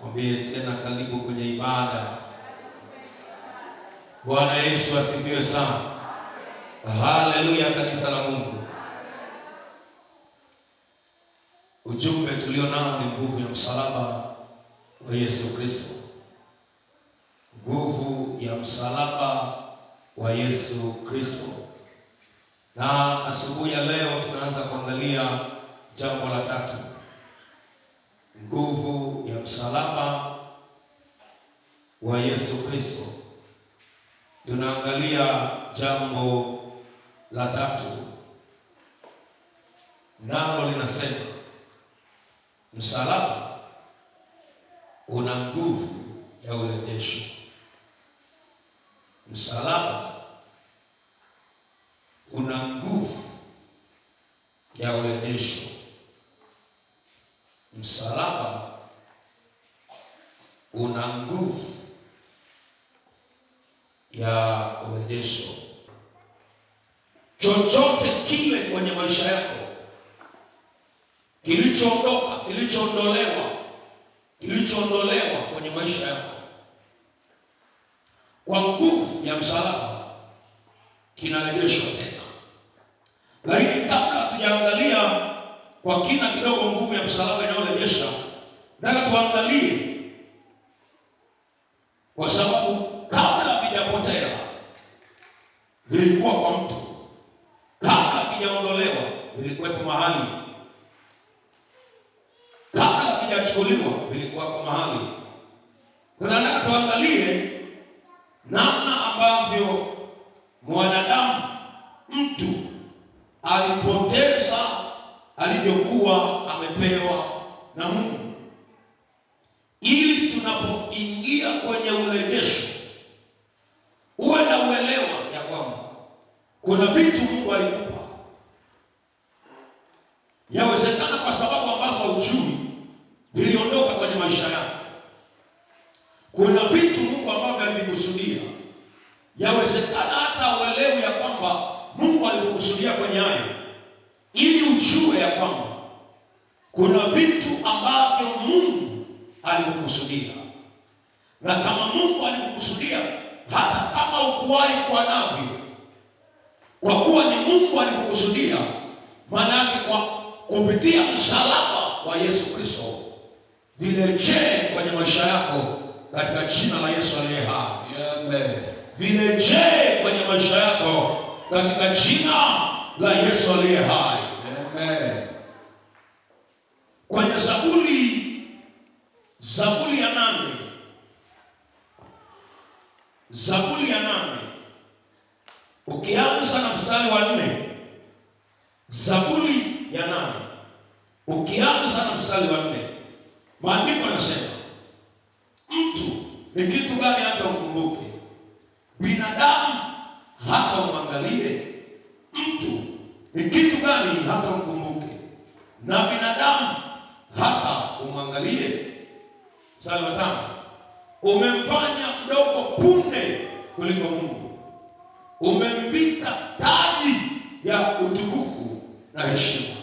Mwambie tena karibu kwenye ibada. Bwana Yesu asifiwe sana. Haleluya, kanisa la Mungu. Ujumbe tulio nao ni nguvu ya msalaba wa Yesu Kristo. Nguvu ya msalaba wa Yesu Kristo. Na asubuhi ya leo tunaanza kuangalia jambo la tatu. Nguvu ya msalaba wa Yesu Kristo. Tunaangalia jambo la tatu. Nalo linasema msalaba una nguvu ya urejesho. Msalaba una nguvu ya urejesho. Msalaba una nguvu ya urejesho. Chochote kile kwenye maisha yako kilichoondoka, kilichoondolewa kwenye maisha yako kwa nguvu ya msalaba kinarejeshwa tena. Lakini kabla tujaangalia kwa kina kidogo nguvu ya msalaba inayorejesha, nataka tuangalie, kwa sababu kabla havijapotea vilikuwa kwa mtu, kabla havijaondolewa vilikuwepo mahali, kabla havijachukuliwa vilikuwa kwa mahali. Nataka tuangalie namna ambavyo mwanadamu, mtu alipoteza alivyokuwa amepewa na Mungu, ili tunapoingia kwenye urejesho uwe na uelewa ya kwamba kuna vitu Mungu alikupa, yawezekana kwa sababu ambazo hujui viliondoka kwenye maisha yako. Kuna vitu Mungu ambavyo alikusudia, yawezekana hata uelewe ya kwamba Mungu alikusudia kwenye hayo, ili ujue ya kwamba kuna vitu ambavyo Mungu alikusudia. Na kama Mungu alikusudia, hata kama ukuwahi kuwa navyo, kwa kuwa ni Mungu alikusudia, maana yake kwa kupitia msalaba wa Yesu Kristo vilejee kwenye maisha yako katika jina la Yesu aliye hai. Amen. Vilejee kwenye maisha yako katika jina la Yesu aliye hai. Amen. Kwenye Zaburi ya 8. Zaburi ya 8. Ukianza na mstari wa 4. Zaburi ya 8. Ukianza na mstari wa 4. Maandiko yanasema, mtu ni kitu gani hata umkumbuke? Binadamu hata umwangalie? Mtu ni kitu gani hata umkumbuke? Na binadamu hata umwangalie? Mstari wa 5. Umemfanya mdogo punde kuliko Mungu, umemvika taji ya utukufu na heshima.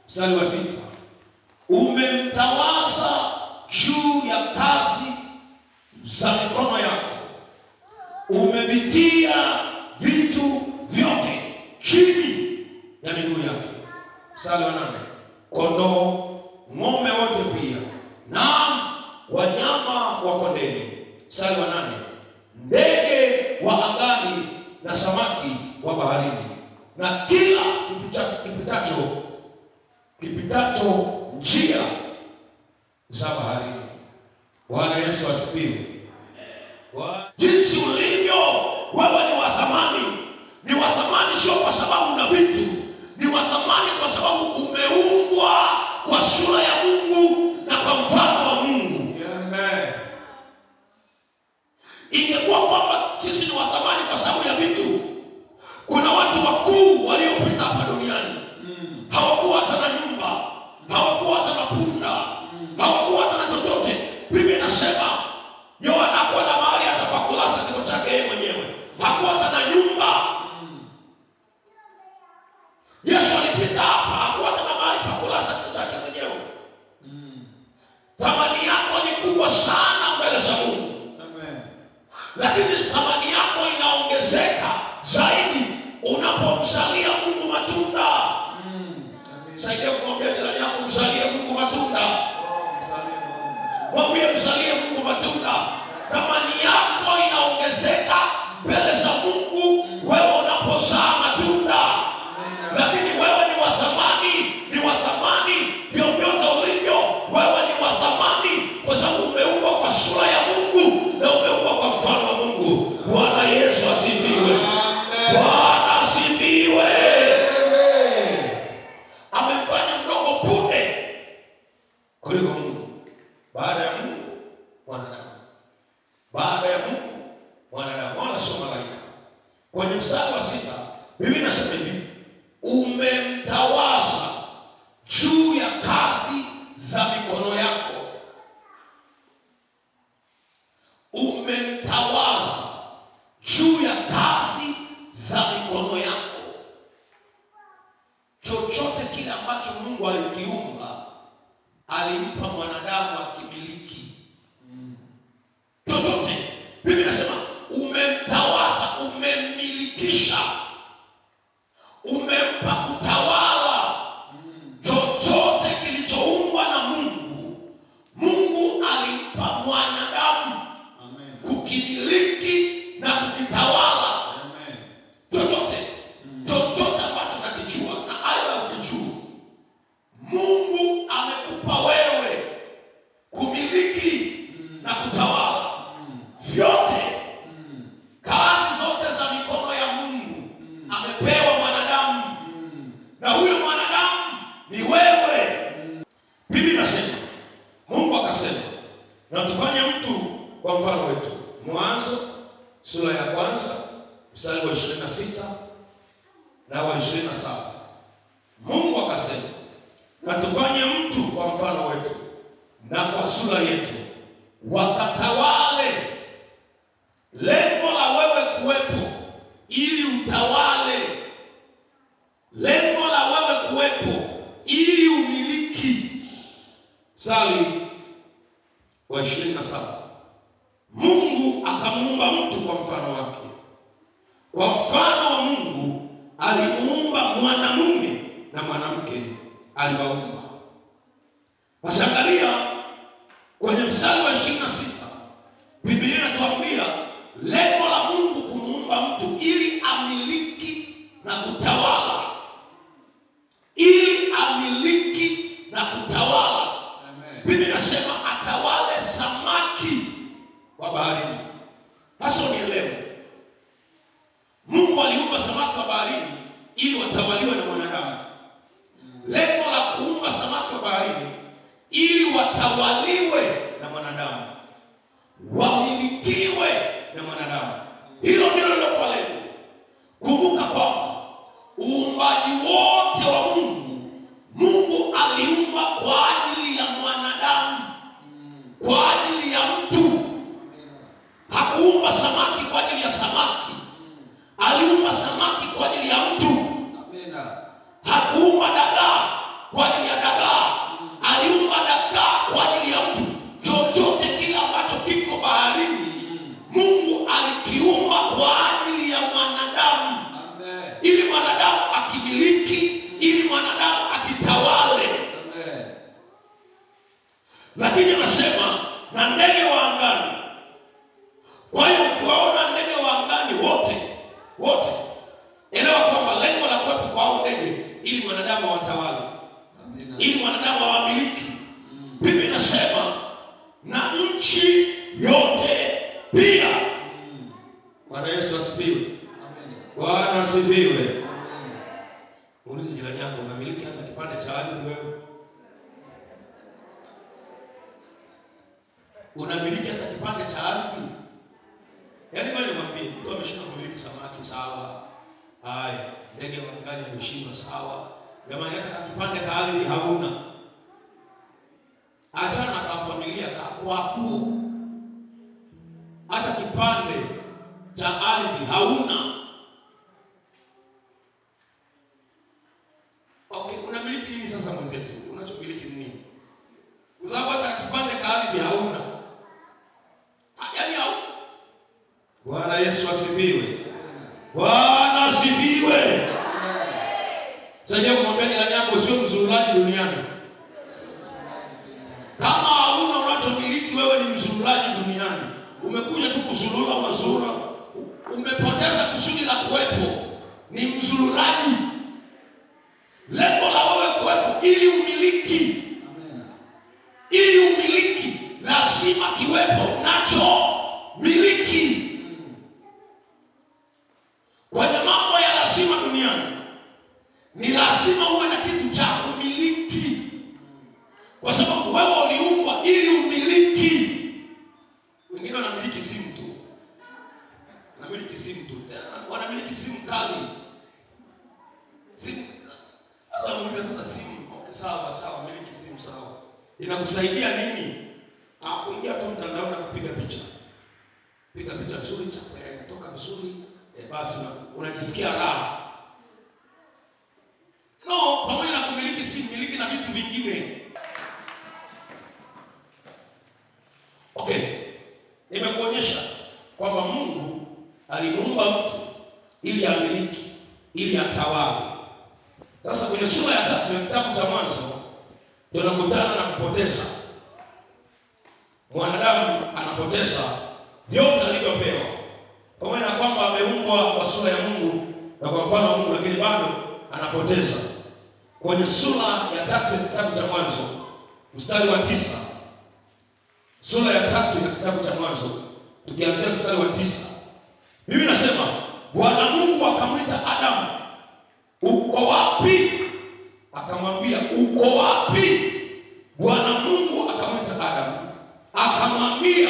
Mstari wa 6. Umemtawaza juu ya kazi za mikono yako, umevitia vitu vyote chini ya miguu yake. Mstari wa 8. Kondoo, ng'ombe wote pia, na wanyama wa kondeni. Mstari wa 8. Ndege wa angani na samaki wa baharini, na kila kipitacho njia za baharini. Bwana Yesu asifiwe. Jinsi ulivyo wewe ni wa thamani. Ni wa thamani sio kwa sababu una vitu, ni wa thamani kwa sababu umeumbwa kwa sura ya Mungu na kwa mfano wa Mungu. Amen. Ingekuwa kwamba sisi ni wa thamani kwa sababu ya vitu, kuna watu wakuu waliopita hapa duniani, hawakuwa hata na nyumba, hawakuwa hata na punda, hawakuwa hata na chochote. Biblia inasema Yohana hakuwa na mahali hata pa kulasa kichwa chake yeye mwenyewe, hakuwa hata na nyumba. Yesu alipita hapa, hakuwa hata na mahali pa kulasa kichwa chake mwenyewe. Thamani yako ni kubwa sana mbele za Mungu. Amen. Lakini thamani yako inaongezeka zaidi unapomsalia Mungu matunda. Saidia kumwambia jirani yako, msalie Mungu matunda. Mwambie msalie Mungu matunda. Thamani yako inaongezeka mbele za Mungu wewe unapozaa matunda. Lakini wewe ni wa thamani, vyovyote ulivyo, wewe ni wa thamani kwa sababu umeumbwa kwa sura ya Mungu na umeumbwa kwa mfano wa Mungu. Bwana Yesu asifiwe. Bwana asifiwe. Amemfanya mdogo punde kuliko Mungu. Baada ya Mungu mwanadamu. Baada ya Mungu mwanadamu, wala sio malaika. Kwenye mstari wa 6 Biblia inasema hivi, umemtawaza juu ya kazi za mikono yako. Umemtawaza juu ya kazi za mikono yako. Chochote kile ambacho Mungu alikiumba alimpa mwanadamu akimiliki. Chochote. Biblia inasema umemtawaza, umemilikisha, umempa kutawala. Chochote kilichoumbwa na Mungu, Mungu alimpa mwanadamu kukimiliki na kukitawala. Chochote ambacho nakijua na aidha ukijua, Mungu amekupa wewe kumiliki na kutawala. Vyote, kazi zote za mikono ya Mungu amepewa mwanadamu, na huyo mwanadamu ni wewe. Biblia inasema, Mungu akasema, na tufanye mtu kwa mfano wetu. Mwanzo sura ya 1 mstari wa 26 na wa 27. Mungu akasema, na tufanye mtu kwa mfano wetu na kwa sura yetu, wakatawale. Lengo la wewe kuwepo ili utawale. Lengo la wewe kuwepo ili umiliki. Mstari wa 27. Mungu akamuumba mtu kwa mfano wake. Kwa mfano wa Mungu alimuumba mwanamume na mwanamke aliwaumba. Wasangalia kwenye mstari wa 26. Biblia inatuambia lengo la Mungu kumuumba mtu ili amiliki na kutawala. Ili amiliki na kutawala. Amen. Biblia inasema atawale samaki wa baharini. Sasa unielewe. Mungu aliumba samaki wa baharini ili watawaliwe na mwanadamu. Lengo la kuumba samaki wa baharini ili watawaliwe na mwanadamu, wamilikiwe na mwanadamu. Hilo ndilo lilokuwa lengo. Kumbuka kwamba uumbaji wote wa Mungu, Mungu aliumba kwa ajili ya mwanadamu, kwa ajili ya mtu. Hakuumba samaki kwa ajili ya samaki. Aliumba samaki kwa ajili ya mtu. Hakuumba dagaa kwa ajili ya dagaa. Aliumba dagaa kwa ajili ya mtu. Chochote kile ambacho kiko baharini, Mungu alikiumba kwa ajili ya mwanadamu. Amen. Ili mwanadamu akimiliki, ili mwanadamu akitawale. Amen. Lakini anasema na ndege wa angani. Kwa hiyo ukiwaona ndege wa angani wote, elewa kwamba lengo la kuwepo kwa hao ndege ili mwanadamu awatawale. Ili mwanadamu awamiliki. Biblia inasema na nchi yote pia. Bwana Yesu asifiwe. Amen. Bwana asifiwe. Amen. Ulize jirani yako, unamiliki hata kipande cha ardhi wewe? Unamiliki hata kipande cha ardhi? Yaani kwa nini mwambie mtu ameshinda kumiliki samaki sawa? Haya, ndege wa angani ameshinda sawa. Jamani, hata kipande cha ardhi hauna. Achana na familia kwako. Hata kipande cha ardhi hauna. Okay, unamiliki nini sasa mwenzetu? Unachomiliki nini? Kwa sababu hata kipande cha ardhi hauna. Bwana Yesu asifiwe. Bwana asifiwe. Sasa kumwambia jirani yako sio mzururaji duniani. Kama hauna unachomiliki wewe ni mzururaji duniani. Umekuja tu kuzurura mazura. Umepoteza kusudi la kuwepo. Ni mzururaji. Lengo la wewe kuwepo ili umiliki. Ili umiliki lazima kiwepo unacho miliki. Kwenye mambo ya lazima duniani ni lazima uwe na kitu cha kumiliki, kwa sababu wewe uliumbwa ili umiliki. Wengine wanamiliki simu tu, wanamiliki simu tu, wanamiliki simu kali, simu anamuuliza sasa simu, okay, sawa, miliki simu sawa, inakusaidia nini? Kuingia tu mtandaoni na kupiga picha, piga picha nzuri, chapa inatoka vizuri, basi unajisikia raha. No, pamoja na kumiliki simu, miliki na vitu vingine. Okay, nimekuonyesha kwamba Mungu alimuumba mtu ili amiliki, ili atawale. Sasa kwenye sura ya 3 ya kitabu cha Mwanzo tunakutana na kupoteza. Mwanadamu anapoteza vyote alivyopewa, pamoja na kwamba ameumbwa kwa sura ya Mungu na kwa mfano wa Mungu, lakini bado anapoteza. Kwenye sura ya 3 ya kitabu cha Mwanzo mstari wa 9, sura ya 3 ya kitabu cha Mwanzo tukianzia mstari wa 9, Biblia inasema Bwana Mungu akamwita Adamu, uko wapi? Akamwambia, uko wapi? Bwana Mungu akamwita Adamu, akamwambia,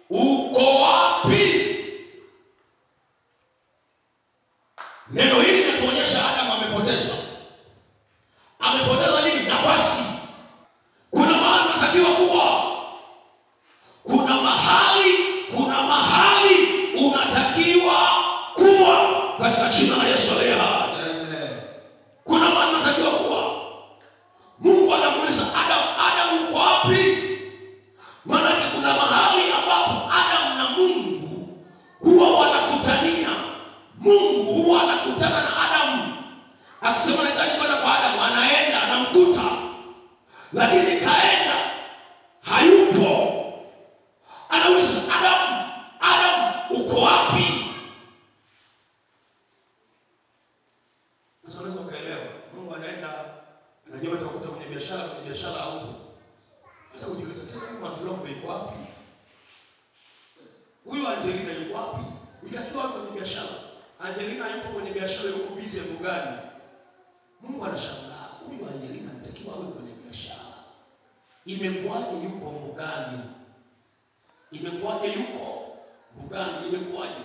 uko wapi? Neno hili linatuonyesha Adamu amepoteza. Amepoteza nini? Nafasi. Kuna mahali unatakiwa kuwa. Kuna mahali unatakiwa kuwa katika jina la Yesu aliye hai. Kuna mahali unatakiwa kuwa. Mungu anamuuliza Adamu uko wapi? Maana kuna mahali ambapo Adamu na Mungu huwa wanakutania. Mungu huwa anakutana na Adamu. Akisema nahitaji kwenda kwa Adamu, anaenda anamkuta. Lakini kaenda hayupo. Anauliza Adamu uko wapi? Sasa unaweza kuelewa. Mungu anaenda anajua utakuta kwenye biashara au hata ujiuliza tena Mafilombe yuko wapi? Huyu Angelina yuko wapi? Itakiwa kwenye biashara. Angelina yupo kwenye biashara, yuko busy mbugani. Mungu anashangaa, huyu Angelina anatakiwa awe kwenye biashara. Imekuwaje yuko mbugani? Imekuwaje yuko mbugani? Imekuwaje?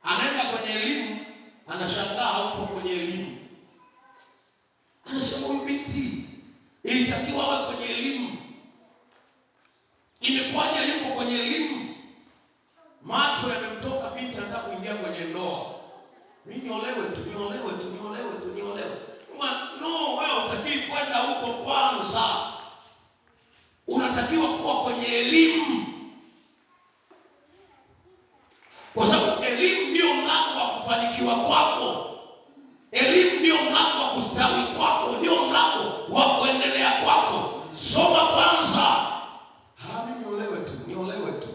Anaenda kwenye elimu, anashangaa huko kwenye elimu. Anasema huyu binti ilitakiwa awe kwenye elimu. Imekuwaje yuko kwenye elimu? Macho yamemtoka, binti anataka kuingia kwenye ndoa. Mimi niolewe tu. No, wewe unatakiwa kwenda huko kwanza. Unatakiwa kuwa kwenye elimu. Kwa sababu elimu ndio mlango wa kufanikiwa kwako. Elimu ndio mlango wa kustawi kwako, ndio mlango wa kuendelea kwako. Soma kwanza. Niolewe tu.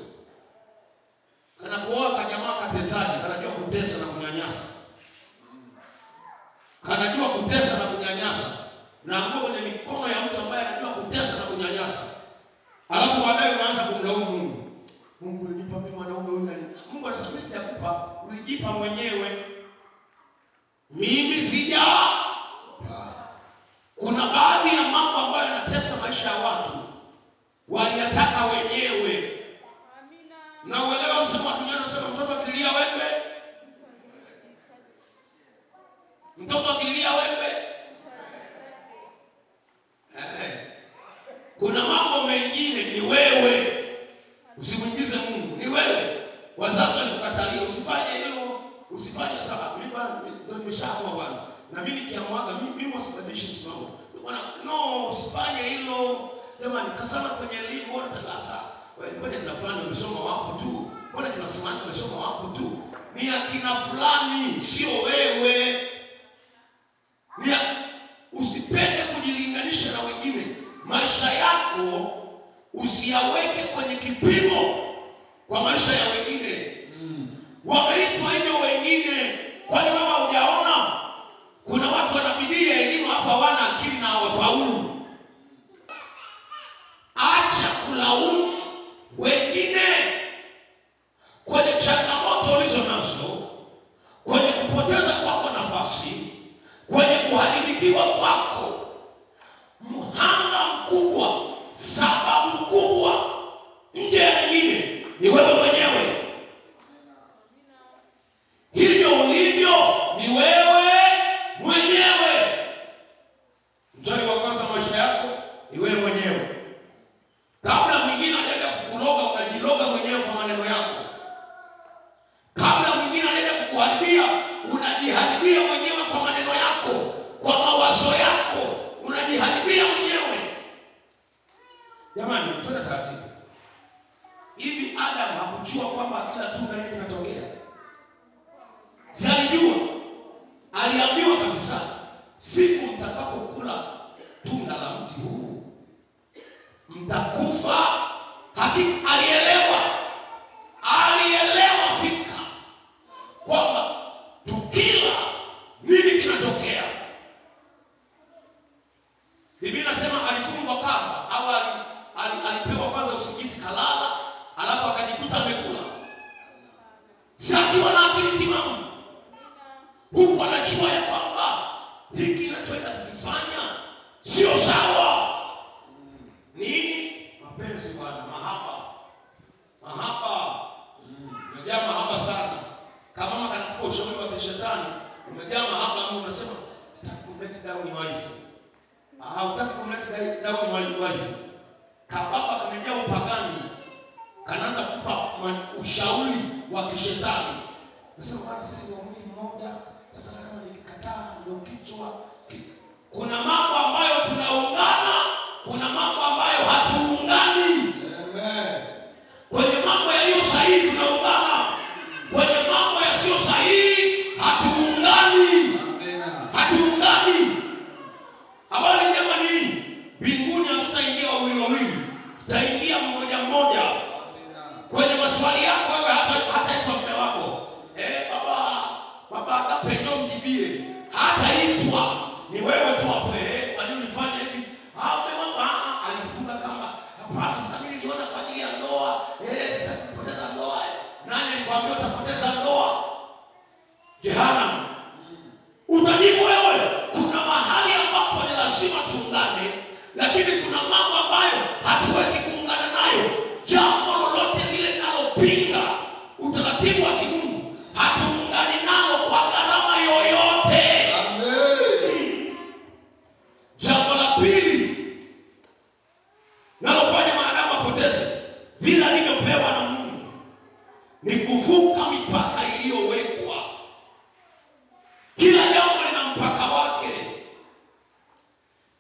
Kana kuoa kajamaa katesaji, kanajua kutesa na kunyanyasa. Kanajua kutesa na kunyanyasa. Naanguka kwenye mikono ya mtu ambaye anajua kutesa na kunyanyasa. Alafu baadaye unaanza kumlaumu Mungu. Mungu ulinipa mimi mwanaume huyu. Mungu anasema mimi sijakupa, ulijipa mwenyewe. Mimi sija. Kuna baadhi ya mambo ambayo yanatesa maisha ya watu waliyataka wenyewe. Na uelewa msemo wa dunia unasema mtoto akilia wembe. Mtoto akilia wembe. Kuna mambo mengine ni wewe. Usimwingize Mungu, ni wewe. Wazazi walikukatalia usifanye hilo, usifanye sababu. Mimi bwana ndio nimeshaamua bwana. Na mimi nikiamwaga mimi msibabishi msimamo. Bwana no, usifanye hilo. Jamani, kasana kwenye elimu wote takasa. mbona kina fulani wamesoma wapo tu, mbona kina fulani wamesoma wapo tu. Ni akina fulani, sio wewe. Usipende kujilinganisha na wengine. Maisha yako usiyaweke kwenye kipimo kwa maisha ya wengine. Wameitwa hivyo wengine, kwani wewe hujaona? Kuna watu wanabidii elimu afa hawana akili na hawafaulu. Acha kulaumu wengine kwenye changamoto ulizo nazo, kwenye kupoteza kwako nafasi, kwenye kuharibikiwa kwako. Mhanga mkubwa, sababu kubwa nje ya wengine ni wewe mwenyewe. Hivyo ulivyo ni wewe mwenyewe. Mstari wa kwanza maisha yako ni wewe mwenyewe. Kabla mwingine hajaja kukuloga, unajiloga mwenyewe kwa maneno yako. Kabla mwingine hajaja kukuharibia, unajiharibia mwenyewe kwa maneno yako, kwa mawazo yako, unajiharibia mwenyewe. Jamani, twende taratibu. Hivi Adam hakujua kwamba kila tunda nini kinatokea? Si alijua? Aliambiwa kabisa, siku mtakapokula tunda la mti huu mtakufa. Hakika alielewa fika kwamba tukila nini kinatokea. Biblia inasema alifungwa kamba, au alipewa kwanza usingizi kalala, alafu akajikuta amekula. Si akiwa na akili timamu, huku anajua ya kwamba hiki kinachoenda kukifanya sio sawa. Nini? Mapenzi Bwana, mahaba. Umejaa mahaba sana. Kama mama kanakupa ushauri wa kishetani, umejaa mahaba, mimi unasema sitaki kumleta down wife. Hutaki kumleta down wife. Kababa kamejaa upagani, kanaanza kukupa ushauri wa kishetani. Unasema bwana, sisi ni mwili mmoja. Sasa kama nikikataa ndio kichwa. Kuna mambo ambayo tunaungana, kuna mambo ambayo hatuungani. Amen. Kwenye mambo yaliyo sahihi tunaungana, kwenye mambo yasiyo sahihi hatuungani. Amen. Hatuungani. Habari njema ni mbinguni hatutaingia wawili, tutaingia mmoja mmoja. Kwenye maswali yako wewe hataitwa mume wako. Baba akapenyo mjibie. Hataitwa. Ni wewe tu hapo. Kwa nini ulifanya hivi? Mume wangu alifunga kamba. Hapana, sasa mimi niliona kwa ajili ya ndoa. Sitaki kupoteza ndoa. Nani alikwambia utapoteza ndoa? Jehanamu. Utajibu wewe. Kuna mahali ambapo ni lazima tuungane, lakini kuna mambo ambayo hatuwezi kuungana nayo. Jambo lolote lile linalopinga utaratibu wa kimungu hatuungani nalo kwa gharama yoyote. Amen. Jambo la pili nalofanya mwanadamu apoteze vile alivyopewa na Mungu ni kuvuka mipaka iliyowekwa. Kila jambo lina mpaka wake.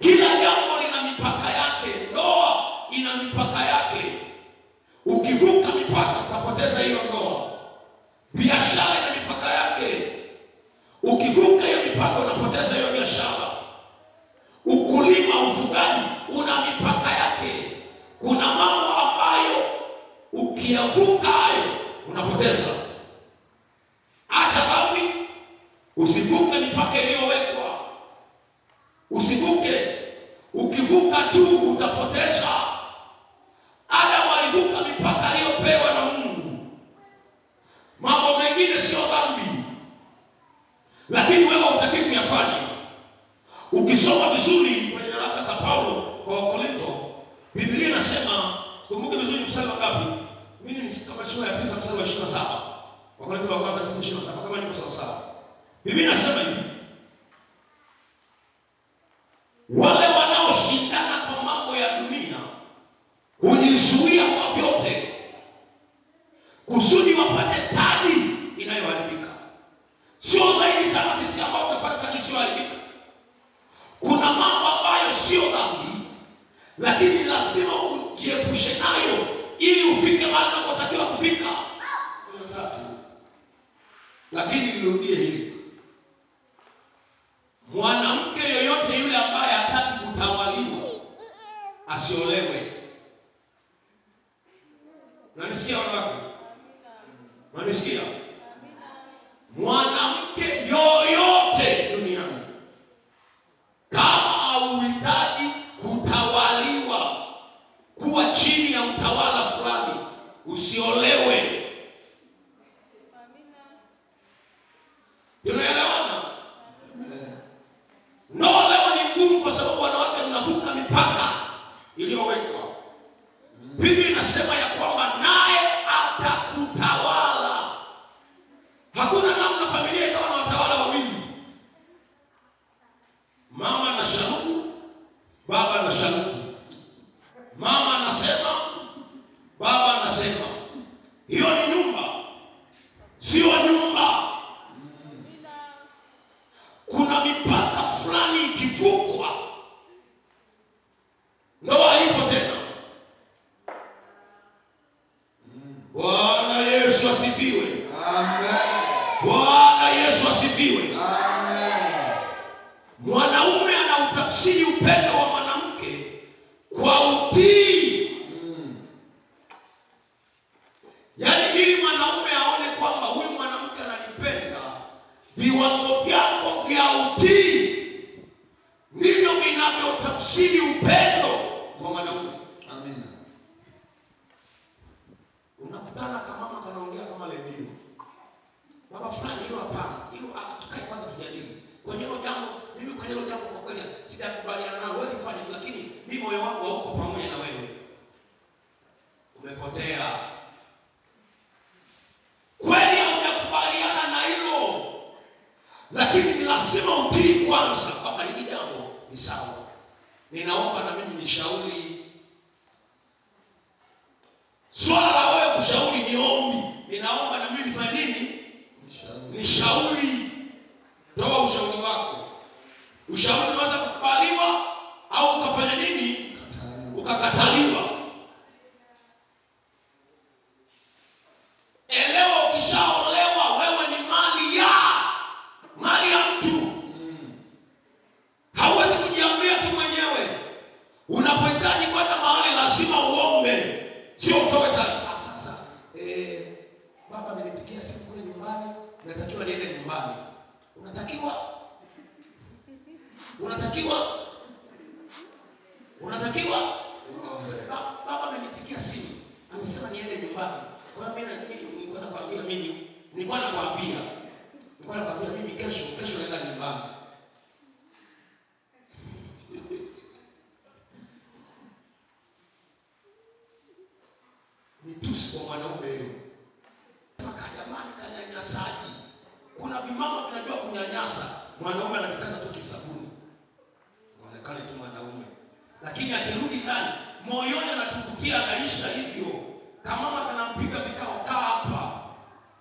Kila jambo lina mipaka yake. Ndoa ina mipaka yake. Ukivuka mipaka utapoteza hiyo ndoa. Biashara ina mipaka yake. Ukivuka hiyo mipaka unapoteza hiyo biashara. Ukulima, ufugaji una mipaka yake. Kuna mambo ambayo ukiyavuka hayo unapoteza. Acha dhambi, usivuke mipaka iliyowekwa. Usivuke. Ukivuka tu utapoteza. Adamu alivuka mipaka aliyopewa na Mungu. Mambo mengine sio dhambi, lakini wewe hutaki kuyafanya. Ukisoma vizuri kwenye nyaraka za Paulo kwa Korinto, Biblia inasema, kumbuke vizuri mstari ngapi? Mimi ni kama sura ya 9 mstari wa 27. Kwa Korinto wa kwanza 9:27 kama niko sawa sawa. Biblia inasema hivi: wale wanaoshindana kwa mambo ya dunia hujizuia kwa vyote kusudi wapate taji inayoharibika. Sio zaidi sana sisi ambao tutapata taji isiyoharibika. Kuna mambo ambayo sio dhambi, lakini lazima ujiepushe nayo ili ufike mahali unapotakiwa kufika. Hiyo tatu. Lakini nirudie hili. Mwanamke yoyote yule ambaye hataki kutawaliwa asiolewe. Nanisikia wanawake? Nanisikia? Mwanamke yoyote duniani kama hauhitaji kutawaliwa, kuwa chini ya utawala fulani, usiolewe. Tunaelewana? Ndoa leo ni ngumu kwa sababu wanawake mnavuka mipaka iliyowekwa. Biblia inasema ya kwamba naye atakutawala. Hakuna namna familia ikawa na watawala wawili. Mama na sharubu, baba na sharubu. Mama anasema, baba anasema. Hiyo ni nyumba, sio nyumba. Kuna mipaka fulani ikivukwa, ndoa ipo tena. Bwana Yesu asifiwe. Amen. Bwana Yesu asifiwe. Amen. Mwanaume anautafsiri upendo wa mwanamke kwa utii. Yaani ili mwanaume aone kwamba huyu mwanamke ananipenda, viwango vyako vya utii ndivyo vinavyotafsiri upendo wa mwanaume. Amina. Unakutana kama mama kanaongea kama redio. Baba fulani hilo hapana. Hilo tukae kwanza tujadili. Kwenye hilo jambo, mimi kwenye hilo jambo kwa kweli sijakubaliana nalo. Wewe fanya lakini mimi moyo wangu hauko pamoja na wewe. Umepotea. Kweli haujakubaliana na hilo. Lakini ni lazima utii kwanza kwamba hili jambo ni sawa. Ninaomba na mimi nishauri. Swala la wewe kushauri ni ombi. Ninaomba na mimi nifanye nini? Nishauri. Toa ushauri wako. Ushauri unaweza kukubaliwa au ukafanya nini? Ukakataliwa. Elewa, ukishaolewa wewe ni mali ya mtu. Hauwezi kujiambia tu mwenyewe. Unapohitaji kwenda mahali lazima uombe. Sio utoe taarifa. Sasa baba amenipigia simu kule nyumbani, natakiwa niende nyumbani. Unatakiwa baba amenipigia simu, amesema niende nyumbani. Kwa hiyo mimi nilikuwa nakwambia mimi kesho naenda nyumbani. Mitusi kwa mwanaume hiyo. Jamani, kanyanyasaji. Kuna vimama vinajua kunyanyasa. Mwanaume anajikaza tu kisabuni. Muonekane tu mwanaume. Lakini akirudi ndani, moyoni anatukutia maisha hivyo. Kama mama kanampiga vikao, kaa hapa.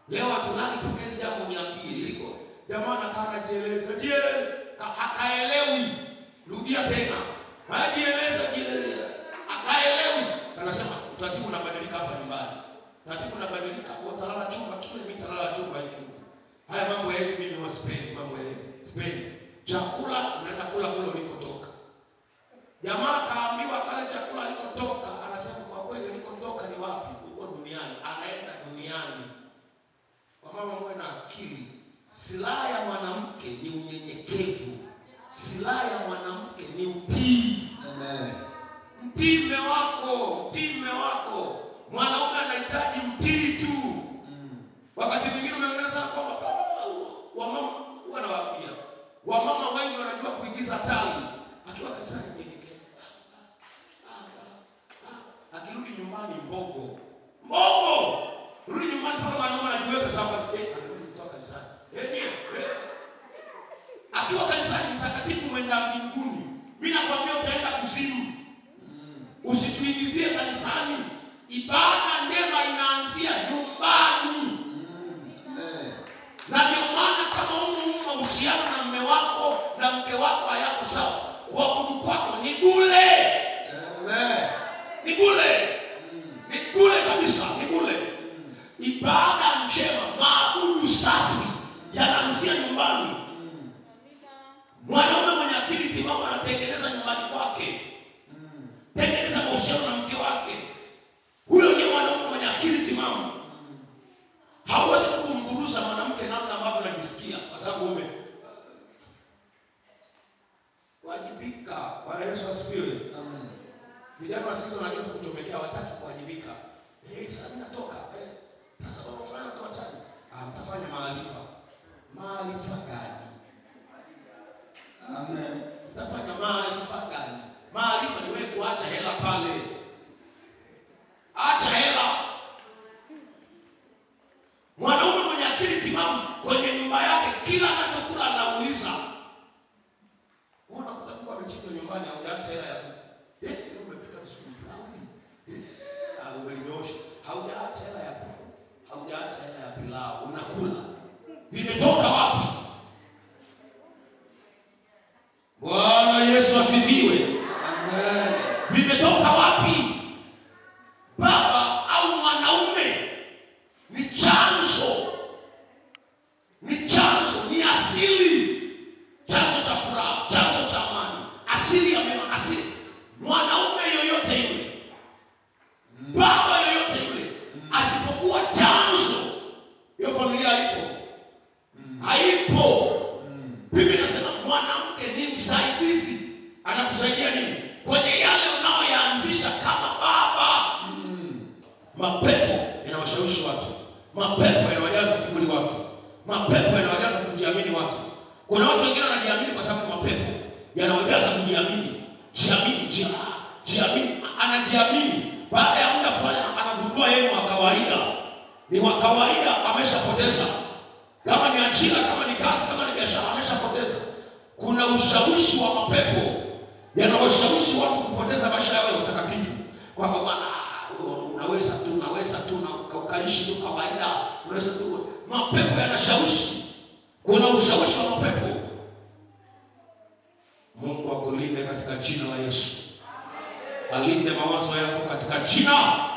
Leo tunani tukeni jambo niambie liko. Jamaa anakaa anajieleza. Akaelewi. Rudia tena. Hajieleza. Akaelewi. Anasema utaratibu unabadilika hapa nyumbani. Utaratibu unabadilika, utalala chumba kile, mimi nitalala chumba hiki. Haya mambo ya hivi mimi wasipendi, mambo ya hivi. Sipendi. Chakula unaenda kula kule ulikotoka. Jamaa kaambiwa kale chakula alikotoka, anasema kwa kweli alikotoka ni wapi? Huko duniani. Anaenda duniani. Kwa mama mwe na akili. Silaha ya mwanamke ni unyenyekevu. Silaha ya mwanamke ni utii. Amen. Mtii mume wako. Mwanaume anahitaji utii tu. Wakati mwingine umeongea sana kwamba wamama wanawaambia. Wamama wengi wanajua kuigiza tali. Akiwa kanisani mnyenyekevu. Akirudi nyumbani mbogo. Rudi nyumbani mpaka mwanaume anajiweka sawa kutoka kanisani. Akiwa kanisani mtakatifu mwenda mbinguni. Mimi nakwambia utaenda kuzimu. Usituigizie kanisani. Ibada njema inaanzia nyumbani. Na ndio maana kama uhusiano na mume wako na mke wako hayako sawa, kuabudu kwako ni bure. Ni bure. Vijana siku hizo wanajua kuchomekea, wataki kuwajibika. Sasa mimi natoka. Sasa baba fulani tuachane. Mtafanya maarifa. Maarifa gani? Amen. Mtafanya maarifa gani? Maarifa ni wewe kuacha hela pale. Acha hela. Mwanaume mwenye akili timamu kwenye nyumba yake kila anachokula anauliza. Unakuta kwa amechinja nyumbani hujaacha hela ya kuku. Leo umepika vizuri pilau. Umelinyosha. Haujaacha hela ya kuku. Haujaacha hela ya pilau. Unakula. Vimetoka wapi? Bwana Yesu asifiwe. Amen. Vimetoka wapi? Baba au mwanaume ni chanzo, ni asili, chanzo cha furaha, chanzo cha amani, asili ya mema, asili. Mwanaume yoyote yule, baba yoyote yule, asipokuwa chanzo, hiyo familia haipo. Biblia inasema mwanamke ni msaidizi. Anakusaidia nini? Kwenye yale unaoyaanzisha kama baba. Mapepo yanawashawishi watu. Mapepo yanawajaza kiburi watu. Mapepo yanawajaza kujiamini watu. Kuna watu wengine wanajiamini kwa sababu mapepo yanawajaza kujiamini. Jiamini. Anajiamini. Baada ya muda fulani anagundua yeye wa kawaida. Ni wa kawaida, ameshapoteza. Kama ni ajira, kama ni kazi, kama ni biashara, ameshapoteza. Kuna ushawishi wa mapepo yanawashawishi watu kupoteza maisha yao ya utakatifu. Kwamba bwana unaweza tu na ukaishi tu kawaida, unaweza tu. Mapepo yanashawishi. Kuna ushawishi wa mapepo. Mungu akulinde katika jina la Yesu. Alinde mawazo yako katika jina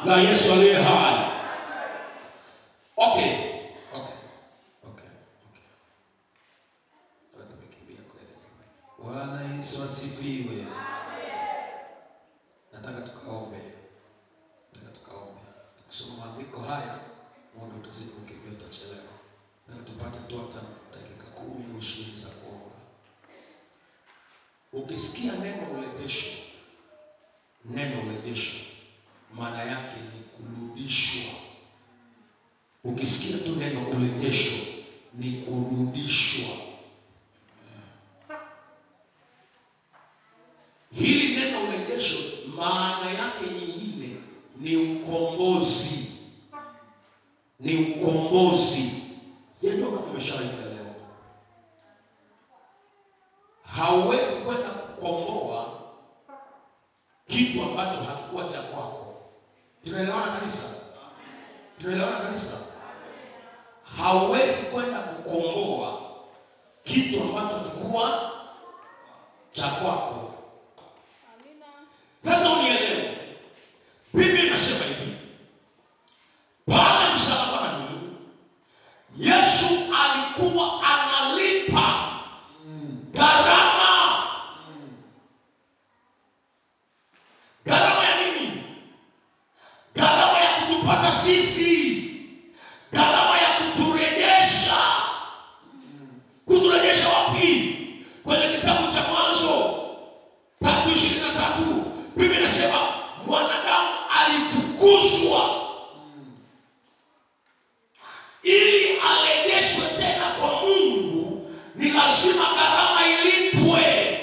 la Yesu aliye hai. Okay. Bwana Yesu asifiwe. Nataka tukaombe. Kusoma maandiko haya, muda utazidi kukimbia, tutachelewa. Nataka tupate tu hata dakika 10 au 20 za kuomba. Ukisikia neno urejesho, maana yake ni kurudishwa. Ukisikia tu neno urejesho, ni kurudishwa. Hili neno urejesho maana yake nyingine ni ukombozi. Sijajua kama umeshaelewa. Hauwezi kwenda kukomboa kitu ambacho hakikuwa cha kwako. Tunaelewana kanisa? Hauwezi kwenda kukomboa kitu ambacho hakikuwa cha kwako. Sasa unielewe. Biblia inasema hivi. Pale msalabani Yesu alikuwa analipa gharama. Gharama ya nini? Gharama ya kutupata sisi. Gharama ya kuturejesha. Kuturejesha wapi? Kwenye kitabu cha Mwanzo 3:23. Biblia inasema mwanadamu alifukuzwa ili arejeshwe tena kwa Mungu. Ni lazima gharama ilipwe.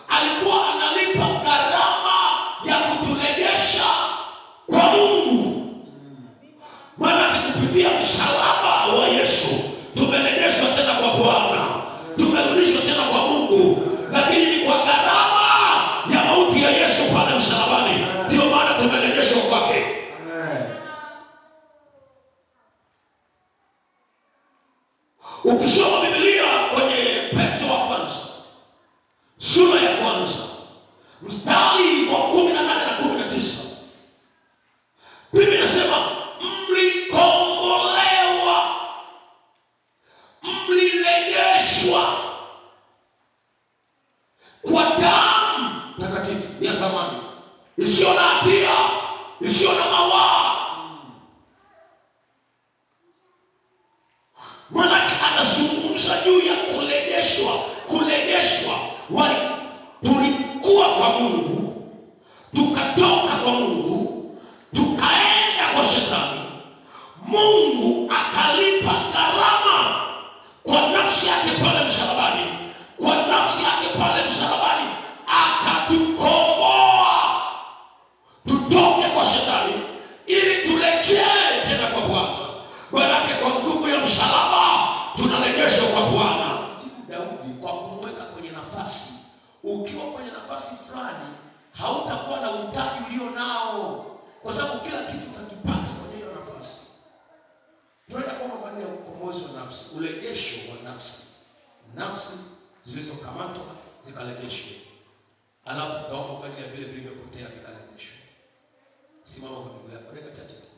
Alikuwa analipa gharama ya kuturejesha kwa Mungu. Maana kupitia msalaba wa Yesu tumerejeshwa tena kwa Bwana, tumerudishwa tena kwa Mungu, lakini ni kwa gharama ya mauti ya Yesu pale msalabani. Ndio maana tumerejeshwa kwake. Amen. Ukisoma Biblia kwenye Petro wa kwanza sura ya kwanza mstari wa 18 na 19, Biblia inasema mlikombolewa, mlirejeshwa kwa damu takatifu ya thamani, isiyo na hatia, isiyo na mawaa. Maana anazungumza juu ya kurejeshwa. Tulikuwa kwa Mungu, kwa Mungu, tukaenda kwa shetani. Mungu akalipa gharama kwa nafsi yake pale msalabani, kwa nafsi yake pale msalabani, akatukomboa tutoke kwa shetani ili turejee tena kwa Bwana. Manake kwa nguvu ya msalaba tunarejeshwa kwa Bwana. Daudi kwa kumweka kwenye nafasi. Ukiwa kwenye nafasi fulani hautakuwa na utaji ulio nao, kwa sababu kila kitu utakipata kwenye hiyo nafasi. Tunaenda kwa ajili ya ukombozi wa nafsi, urejesho wa nafsi, nafsi zilizokamatwa zikarejeshwe. Alafu tutaomba kwa ajili ya vile vilivyopotea vikarejeshwe. Simama kwa miguu yako dakika chache tu.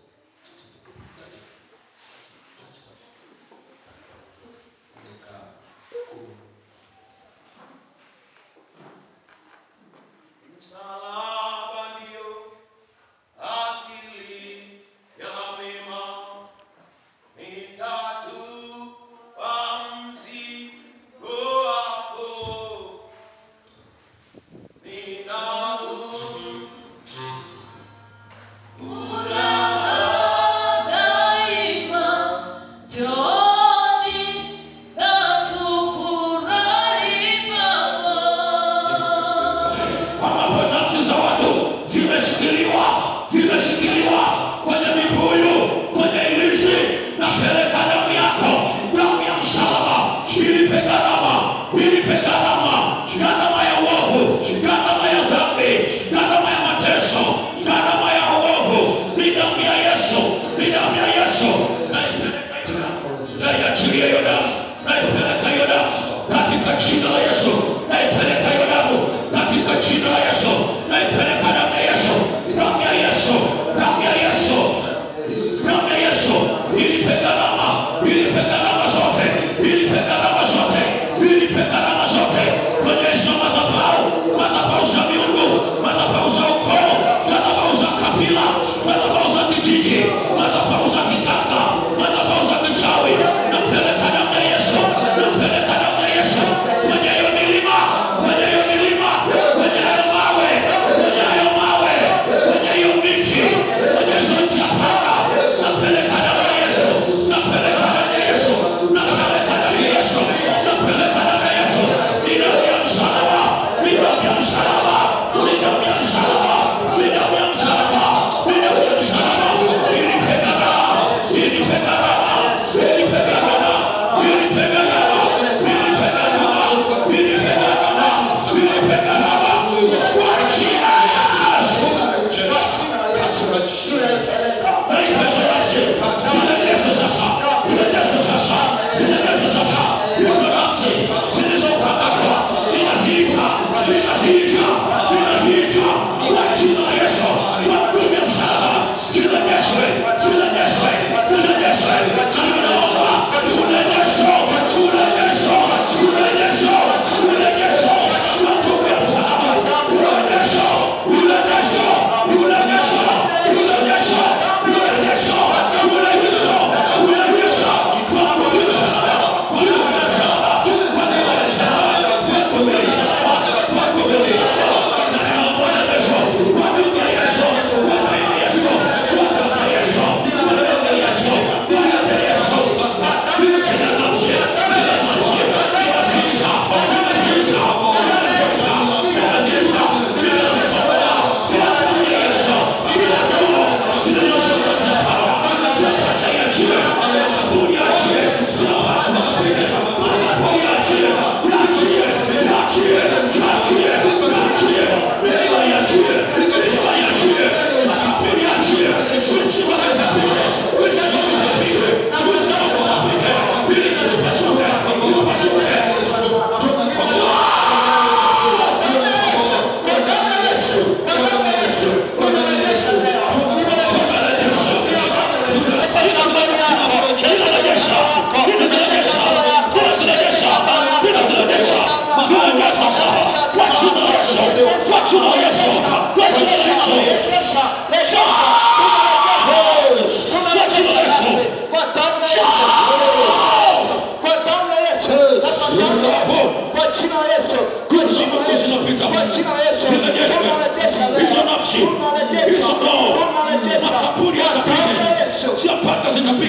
Ula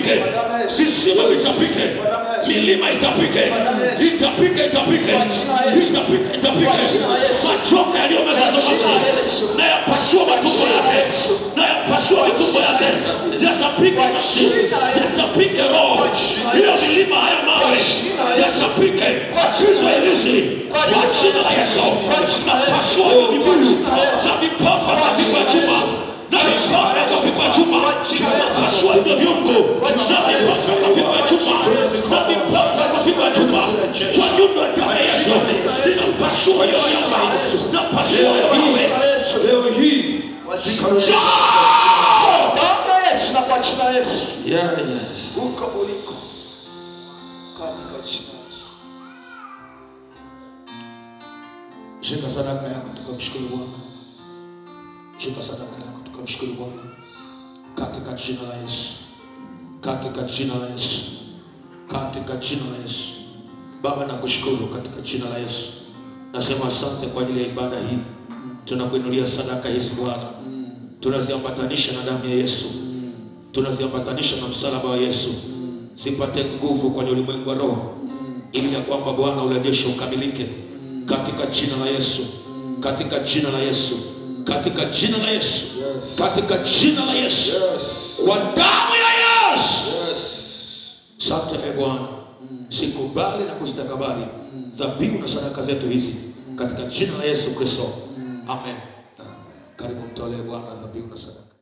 vitapike, visima vitapike, milima itapike, itapike, itapike, itapike, itapike. Machoka yaliyomeza zamani na yapasua matumbo yake, na yapasua matumbo yake, yatapike nafsi, yatapike roho. Hiyo milima, haya mawe yatapike, hizo hizi kwa jina la Yesu. Na pasua hiyo miguu za mipaka kapigwa chuma, na mipaka kapigwa chuma, na pasua hiyo viungo za mipaka kapigwa chuma, na mipaka kapigwa chuma, kwa nyundo ya damu ya Yesu. Na pasua hiyo nyama, na pasua hiyo mawe leo hii Yesu, na kwa jina la Yesu. Yes. Uko uliko katika jina la Yesu. Shika sadaka yako tukamshukuru Bwana. Shika sadaka yako tukamshukuru Bwana. Katika jina la Yesu. Katika jina la Yesu. Katika jina la Yesu. Baba nakushukuru katika jina la Yesu. Nasema asante kwa ajili ya ibada hii. Tunakuinulia sadaka hizi Bwana. Tunaziambatanisha na damu ya Yesu. Tunaziambatanisha na msalaba wa Yesu. Zipate nguvu kwenye ulimwengu wa roho, ili ya kwamba Bwana urejesho ukamilike katika jina la Yesu. Katika jina la Yesu. Katika jina la Yesu. Katika jina la Yesu. Kwa damu ya Yesu. Asante Bwana. Sikubali na kuzitakabali dhabihu na sadaka zetu hizi katika jina la Yesu Kristo. Amen. Karibu mtolee Bwana dhabihu na sadaka.